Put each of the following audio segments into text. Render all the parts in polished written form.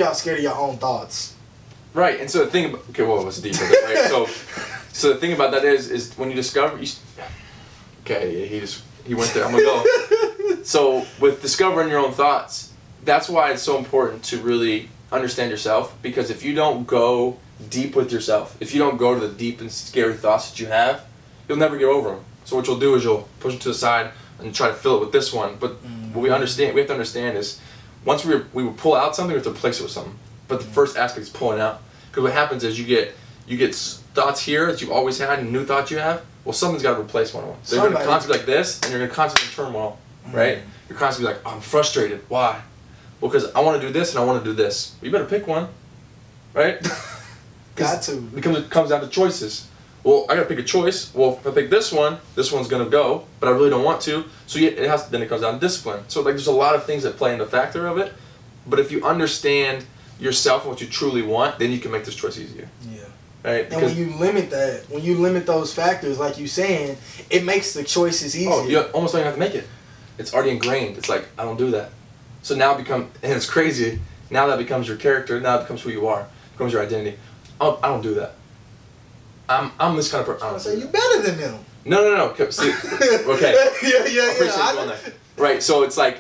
y'all scared of your own thoughts. Right, and so the thing about, okay, well, it's deeper, right? So the thing about that is when you discover, okay, he went there, I'm gonna go. So with discovering your own thoughts, that's why it's so important to really understand yourself, because if you don't go deep with yourself, if you don't go to the deep and scary thoughts that you have, you'll never get over them. So what you'll do is you'll push them to the side and try to fill it with this one. But what we have to understand is once we will pull out something, we have to replace it with something. But the first aspect is pulling out. Because what happens is you get thoughts here that you've always had and new thoughts you have. Well, something's got to replace one of them. So you're going to constantly like this, and you're going to constantly in turmoil, right? You're constantly like, oh, I'm frustrated. Why? Well, because I want to do this and I want to do this. Well, you better pick one, right? Got to. It comes down to choices. Well, I got to pick a choice. Well, if I pick this one's going to go, but I really don't want to. So then it comes down to discipline. So like there's a lot of things that play into the factor of it. But if you understand yourself and what you truly want, then you can make this choice easier. Yeah. Right? And when you limit those factors, like you saying, it makes the choices easier. Oh, you almost don't even have to make it. It's already ingrained. It's like, I don't do that. So now and it's crazy, now that becomes your character, now it becomes who you are, becomes your identity. I don't do that. I'm this kind of person. I say you better than them. No. See, okay. yeah. Right, so it's like,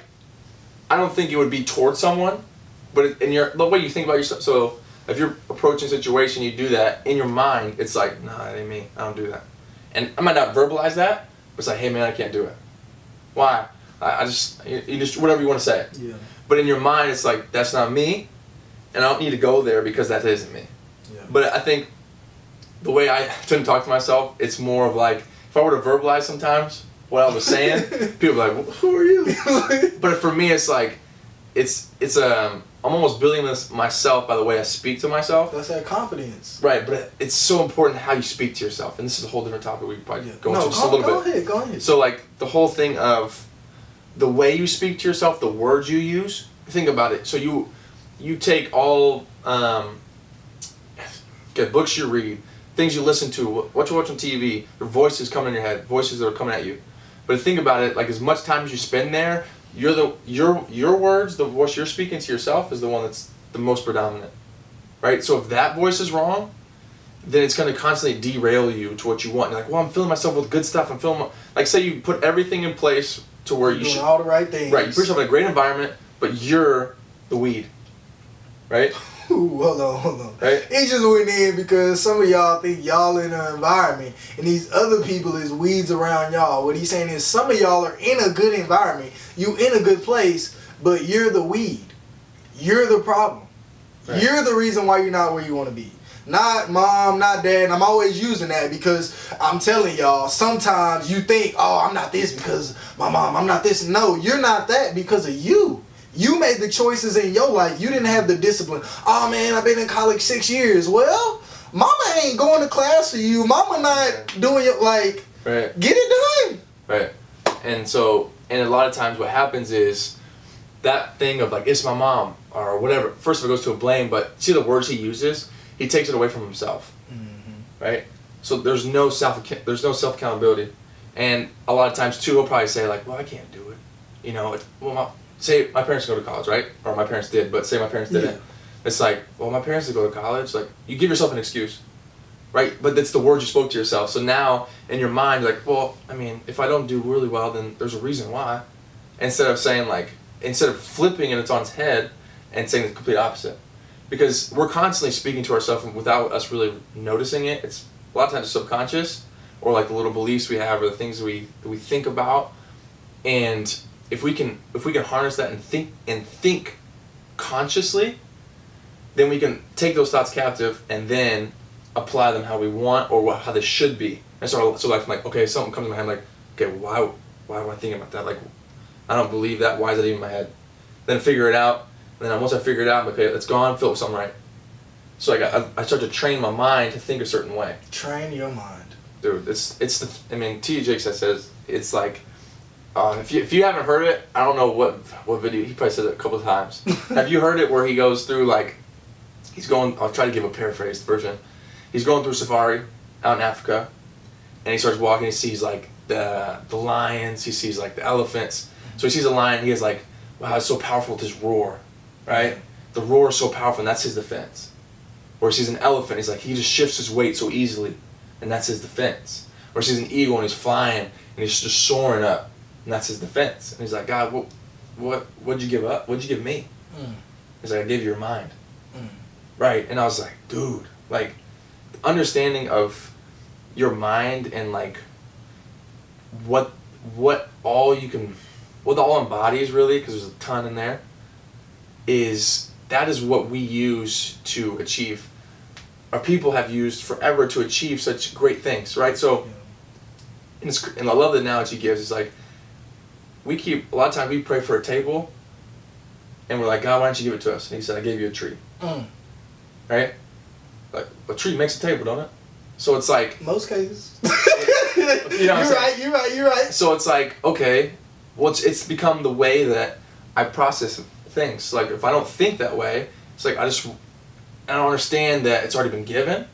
I don't think it would be towards someone, but the way you think about yourself, so if you're approaching a situation, you do that, in your mind, it's like, nah, that ain't me, I don't do that. And I might not verbalize that, but it's like, hey man, I can't do it. Why? I just whatever you want to say. Yeah. But in your mind, it's like, that's not me, and I don't need to go there because that isn't me. Yeah. But I think the way I tend to talk to myself, it's more of like, if I were to verbalize sometimes what I was saying, people are like, well, who are you? But for me, it's like, I'm almost building this myself by the way I speak to myself. That's that confidence. Right, but it's so important how you speak to yourself. And this is a whole different topic we could probably go into just a little bit. Go ahead. So like, the whole thing of the way you speak to yourself, the words you use, think about it. So you take all books you read, things you listen to, what you watch on TV, your voices coming in your head, voices that are coming at you. But think about it, like as much time as you spend there, your words, the voice you're speaking to yourself is the one that's the most predominant. Right? So if that voice is wrong, then it's going to constantly derail you to what you want. You're like, well, I'm filling myself with good stuff. Like say you put everything in place to where you should all the right things. Right, you put yourself in a great environment, but you're the weed. Right? Ooh, hold on. Right? He just went in because some of y'all think y'all in an environment and these other people is weeds around y'all. What he's saying is some of y'all are in a good environment. You in a good place, but you're the weed. You're the problem. Right. You're the reason why you're not where you want to be. Not mom, not dad. And I'm always using that because I'm telling y'all, sometimes you think, oh, I'm not this because my mom, I'm not this. No, you're not that because of you. You made the choices in your life. You didn't have the discipline. Oh man, I've been in college 6 years. Well, mama ain't going to class for you. Mama not doing it like, right. Get it done. Right. And a lot of times what happens is that thing of like, it's my mom or whatever. First of all, it goes to a blame, but see the words he uses? He takes it away from himself. Mm-hmm. Right? So there's no self-accountability. And a lot of times too, he'll probably say like, well, I can't do it. You know, say my parents go to college, right? Or my parents did, but say my parents didn't. Yeah. It's like, well, my parents did go to college. Like, you give yourself an excuse, right? But that's the words you spoke to yourself. So now, in your mind, you're like, well, I mean, if I don't do really well, then there's a reason why. Instead of flipping it on its head and saying the complete opposite. Because we're constantly speaking to ourselves without us really noticing it. It's a lot of times subconscious, or like the little beliefs we have, or the things that we think about. And if we can harness that and think consciously, then we can take those thoughts captive and then apply them how we want or how they should be. And so like, I'm like, okay, something comes to my head, I'm like, okay, why am I thinking about that? Like, I don't believe that. Why is that even in my head? Then figure it out. And then once I figure it out, I'm like, okay, it's gone. Fill it with something right. So I start to train my mind to think a certain way. Train your mind, dude. T.D. Jakes says it's like. If you haven't heard it, I don't know what video, he probably said it a couple of times. Have you heard it where he goes through like, I'll try to give a paraphrased version. He's going through safari out in Africa, and he starts walking, he sees like the lions, he sees like the elephants. So he sees a lion, he is like, wow, it's so powerful with his roar, right? the roar is so powerful, and that's his defense. Or he sees an elephant, he's like, he just shifts his weight so easily, and that's his defense. Or he sees an eagle and he's flying and he's just soaring up, and that's his defense. And he's like, God, what'd you give up? What'd you give me? He's like, I gave you your mind. Right? And I was like, dude, like, understanding of your mind and like what all embodies really, because there's a ton in there, that is what we use to achieve, our people have used forever to achieve such great things, right? So, and I love the analogy he gives. It's like, a lot of times we pray for a table, and we're like, God, why don't you give it to us? And he said, I gave you a tree. Right? Like, a tree makes a table, don't it? So it's like... Most cases. You know what You're right. So it's like, okay, well, it's become the way that I process things. Like, if I don't think that way, it's like, I don't understand that it's already been given.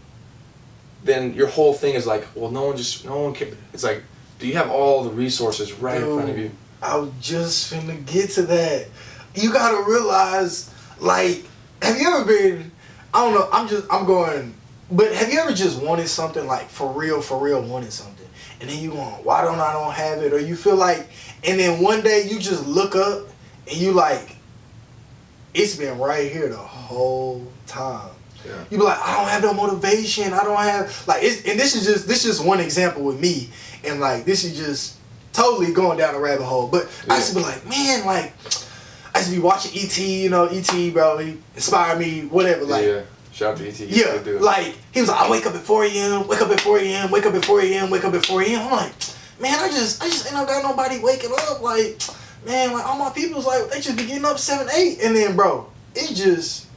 Then your whole thing is like, well, no one can. It's like, do you have all the resources right in front of you? I was just finna get to that. You gotta realize, like, have you ever been, I don't know, I'm going, but have you ever just wanted something, like, for real wanted something? And then you going, why don't I don't have it? Or you feel like, and then one day you just look up and you like, it's been right here the whole time. Yeah. You be like, I don't have no motivation. I don't have, like, and this is just one example with me. And like, this is just totally going down a rabbit hole. But I used to be like, man, like, I used to be watching E.T., E.T., bro, he inspired me, whatever. Like, yeah. Shout out to E.T. Yeah, like, he was like, I wake up at 4 a.m., wake up at 4 a.m., wake up at 4 a.m., wake up at 4 a.m. I'm like, man, I just ain't got nobody waking up. Like, man, like, all my people's like, they just be getting up 7, 8. And then, bro, it just,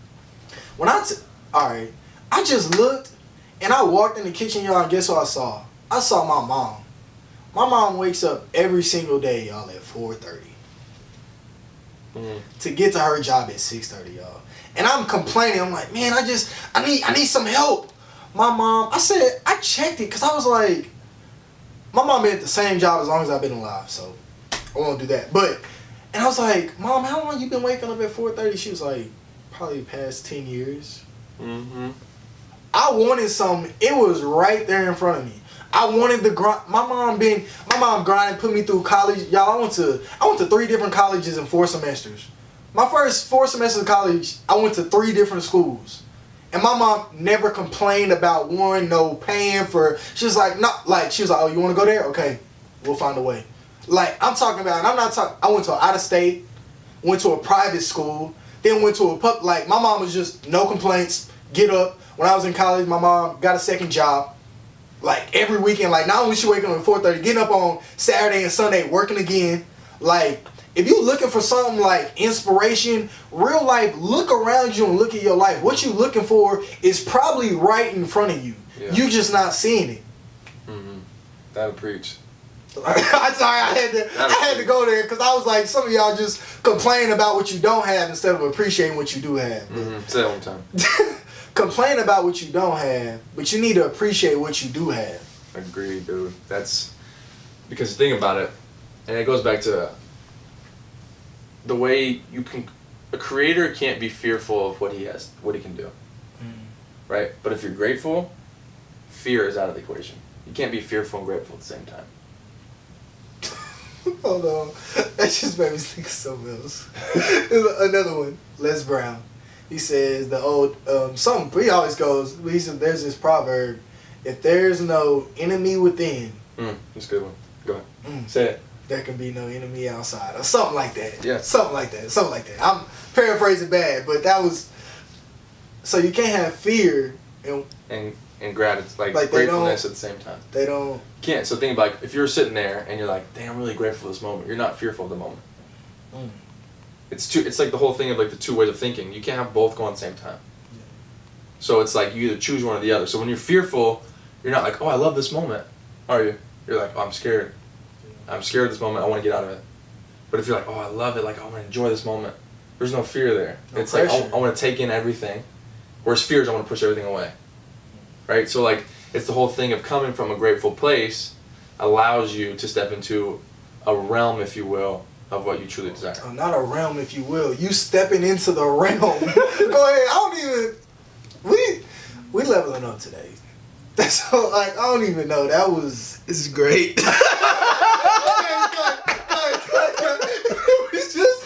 alright, I just looked, and I walked in the kitchen, y'all, and guess what I saw? I saw my mom. My mom wakes up every single day, y'all, at 4:30. To get to her job at 6:30, y'all. And I'm complaining. I'm like, man, I need some help. My mom, I checked it because I was like, my mom been at the same job as long as I've been alive, so I won't do that. But, and I was like, Mom, how long you been waking up at 4:30? She was like, probably past 10 years. I wanted something. It was right there in front of me. I wanted the grind. My mom grinded, put me through college. Y'all, I went to 3 different colleges in 4 semesters. My first 4 semesters of college, I went to 3 different schools. And my mom never complained about no paying for, she was like, oh, you want to go there? Okay, we'll find a way. Like, I'm talking about, I went to out of state, went to a private school, then went to a my mom was just no complaints, get up. When I was in college, my mom got a second job. Like, every weekend, like, not only she waking up at 4:30, getting up on Saturday and Sunday, working again. Like, if you looking for something like inspiration, real life, look around you and look at your life. What you looking for is probably right in front of you. Yeah. You just not seeing it. That'll preach. I'm sorry, I had to go there because I was like, some of y'all just complain about what you don't have instead of appreciating what you do have. Say that one time. Complain about what you don't have, but you need to appreciate what you do have. Agreed, dude. That's because the thing about it, and it goes back to the way a creator can't be fearful of what he can do. Right? But if you're grateful, fear is out of the equation. You can't be fearful and grateful at the same time. Hold on. That just made me think of something else. Another one. Les Brown. He says the old, he always goes, he said there's this proverb, if there's no enemy within. That's a good one. Go ahead. Say it. There can be no enemy outside. Or something like that. Yeah. Something like that. I'm paraphrasing bad, but that was, so you can't have fear and gratitude, like gratefulness at the same time. They don't. Can't. So think about, like, if you're sitting there and you're like, dang, I'm really grateful for this moment. You're not fearful of the moment. It's like the whole thing of like the 2 ways of thinking. You can't have both go on at the same time. Yeah. So it's like you either choose one or the other. So when you're fearful, you're not like, oh, I love this moment, are you? You're like, oh, I'm scared. I'm scared of this moment. I want to get out of it. But if you're like, oh, I love it, like, I want to enjoy this moment, there's no fear there. No it's pressure. Like, I want to take in everything. Whereas fear is I want to push everything away. Right? So like, it's the whole thing of coming from a grateful place allows you to step into a realm, if you will, of what you truly desire. Not a realm, if you will. You stepping into the realm. Go ahead. I don't even. We leveling up today. That's all, like, I don't even know. That was. This is great. It's just.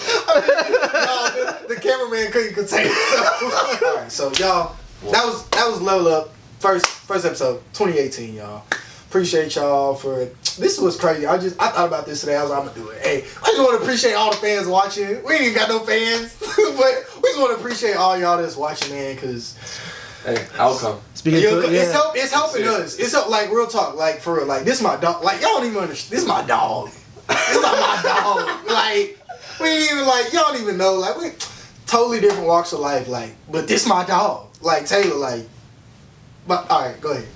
The cameraman couldn't contain it. All right, so y'all, that was level up. First episode, 2018, y'all. Appreciate y'all for this was crazy. I thought about this today. I was like, I'm gonna do it. Hey, I just want to appreciate all the fans watching. We ain't even got no fans, but we just want to appreciate all y'all that's watching, man. Cause hey, outcome. Speaking to it, yeah. it's helping us. It's like real talk, like for real. Like this my dog. Like y'all don't even understand. This my dog. This like my dog. Like we ain't even like y'all don't even know. Like we totally different walks of life. Like, but this my dog. Like Taylor. Like, but all right, go ahead.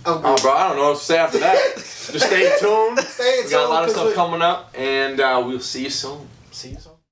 Oh, bro, I don't know what to say after that. Just stay tuned. Stay tuned. We got a lot of stuff coming up, and we'll see you soon. See you soon.